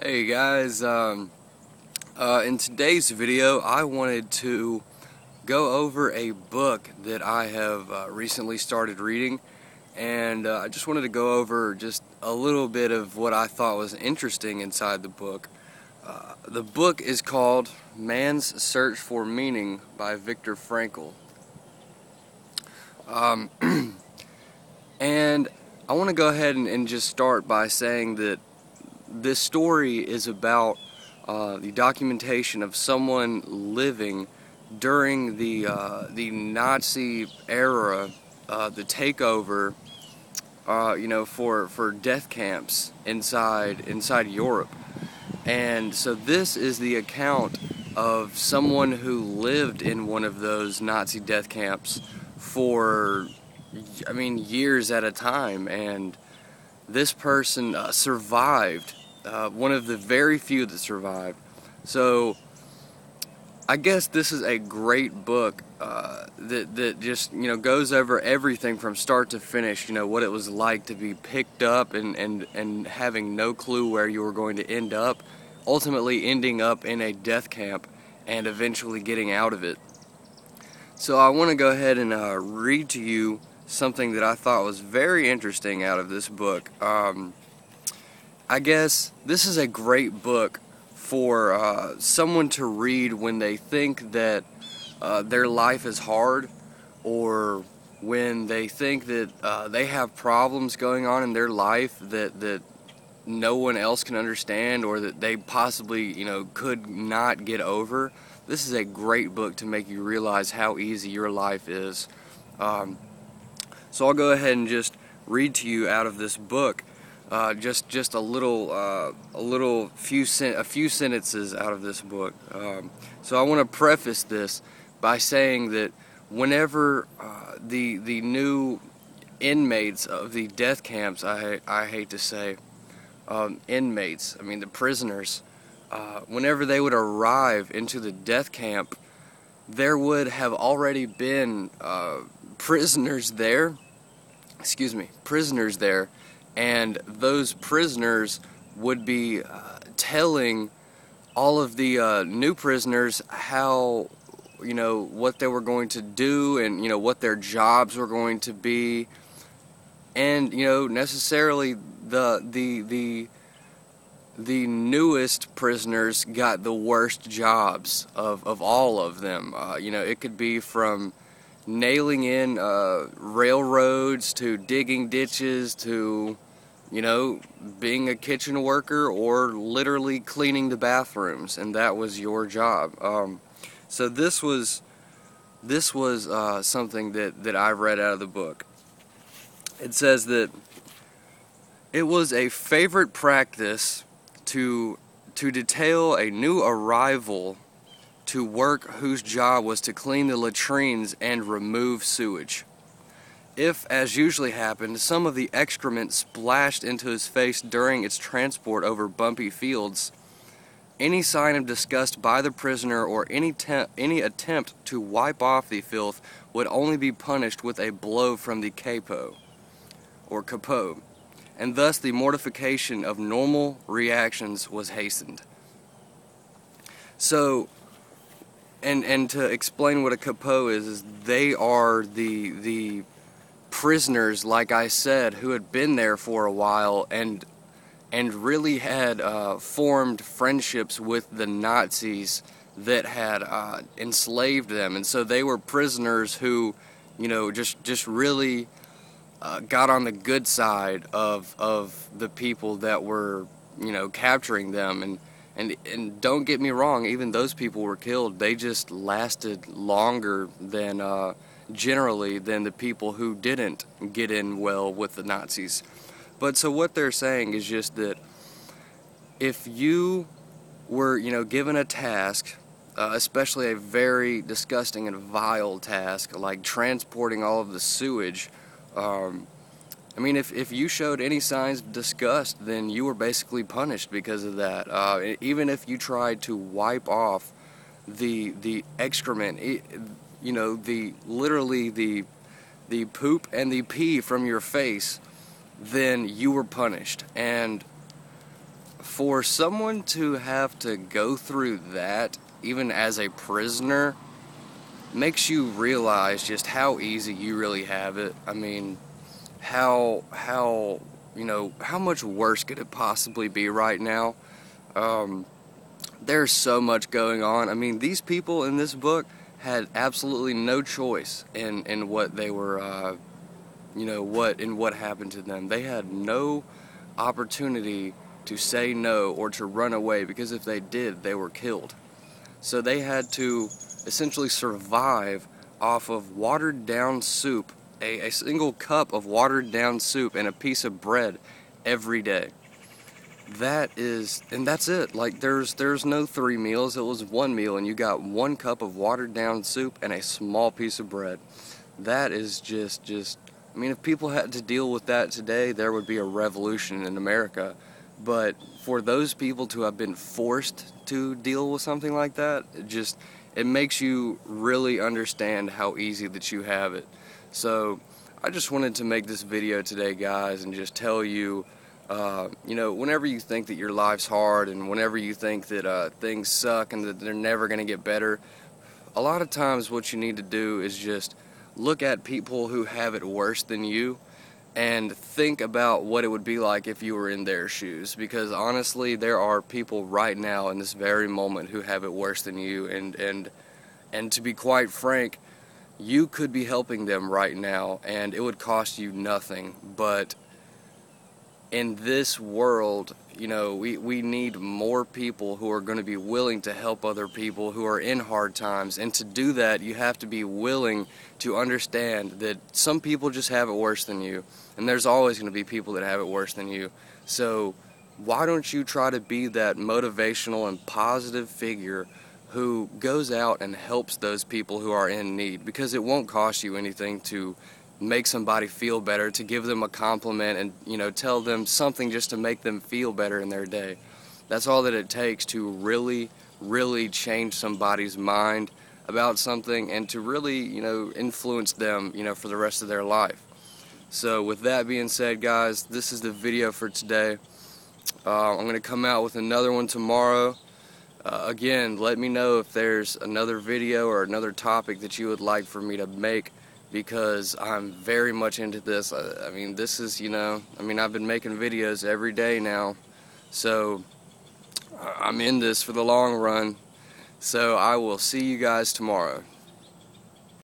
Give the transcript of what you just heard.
Hey guys, in today's video I wanted to go over a book that I have recently started reading, and I just wanted to go over just a little bit of what I thought was interesting inside the book. The book is called Man's Search for Meaning by Viktor Frankl. And I want to go ahead and just start by saying that this story is about the documentation of someone living during the Nazi era, the takeover, for death camps inside Europe. And so this is the account of someone who lived in one of those Nazi death camps for, years at a time, and this person survived, one of the very few that survived. So I guess this is a great book that just goes over everything from start to finish. What it was like to be picked up and having no clue where you were going to end up, ultimately ending up in a death camp and eventually getting out of it. So I want to go ahead and read to you something that I thought was very interesting out of this book. I guess this is a great book for someone to read when they think that their life is hard, or when they think that they have problems going on in their life that no one else can understand, or that they possibly could not get over. This is a great book to make you realize how easy your life is. So I'll go ahead and just read to you out of this book, just a few sentences out of this book. So I want to preface this by saying that whenever the new inmates of the death camps, I hate to say inmates, the prisoners, whenever they would arrive into the death camp, there would have already been prisoners there, and those prisoners would be telling all of the new prisoners how, what they were going to do, and what their jobs were going to be, and necessarily the newest prisoners got the worst jobs of all of them. It could be from nailing in railroads, to digging ditches, to being a kitchen worker, or literally cleaning the bathrooms, and that was your job. So this was something that I read out of the book. It says that it was a favorite practice to detail a new arrival to work whose job was to clean the latrines and remove sewage. If, as usually happened, some of the excrement splashed into his face during its transport over bumpy fields, any sign of disgust by the prisoner, or any attempt to wipe off the filth, would only be punished with a blow from the capo, and thus the mortification of normal reactions was hastened. So, and to explain what a capo is they are the prisoners, like I said, who had been there for a while and really had formed friendships with the Nazis that had enslaved them. And so they were prisoners who, just really got on the good side of the people that were, capturing them. And don't get me wrong, even those people were killed. They just lasted longer than generally than the people who didn't get in well with the Nazis. But so what they're saying is just that if you were, given a task, especially a very disgusting and vile task, like transporting all of the sewage, if you showed any signs of disgust, then you were basically punished because of that. Even if you tried to wipe off the excrement, literally the poop and the pee from your face, then you were punished. And for someone to have to go through that, even as a prisoner, makes you realize just how easy you really have it. I mean, how how much worse could it possibly be right now? There's so much going on. I mean, these people in this book had absolutely no choice in what they were, what happened to them. They had no opportunity to say no or to run away, because if they did, they were killed. So they had to essentially survive off of watered down soup, a single cup of watered down soup and a piece of bread every day. That's it. Like, there's no 3 meals. It was 1 meal, and you got 1 cup of watered down soup and a small piece of bread. That is just I mean, if people had to deal with that today, there would be a revolution in America. But for those people to have been forced to deal with something like that, it makes you really understand how easy that you have it. So I just wanted to make this video today, guys, and just tell you, whenever you think that your life's hard and whenever you think that things suck and that they're never going to get better, a lot of times what you need to do is just look at people who have it worse than you and think about what it would be like if you were in their shoes. Because honestly, there are people right now in this very moment who have it worse than you, and to be quite frank, you could be helping them right now and it would cost you nothing. But in this world, we need more people who are going to be willing to help other people who are in hard times. And to do that, you have to be willing to understand that some people just have it worse than you. And there's always going to be people that have it worse than you. So why don't you try to be that motivational and positive figure who goes out and helps those people who are in need? Because it won't cost you anything to make somebody feel better, to give them a compliment and tell them something just to make them feel better in their day. That's all that it takes to really change somebody's mind about something and to really influence them for the rest of their life. So with that being said, guys, this is the video for today. I'm going to come out with another one tomorrow. Again, let me know if there's another video or another topic that you would like for me to make, because I'm very much into this. I mean, this is, I've been making videos every day now, so I'm in this for the long run. So I will see you guys tomorrow.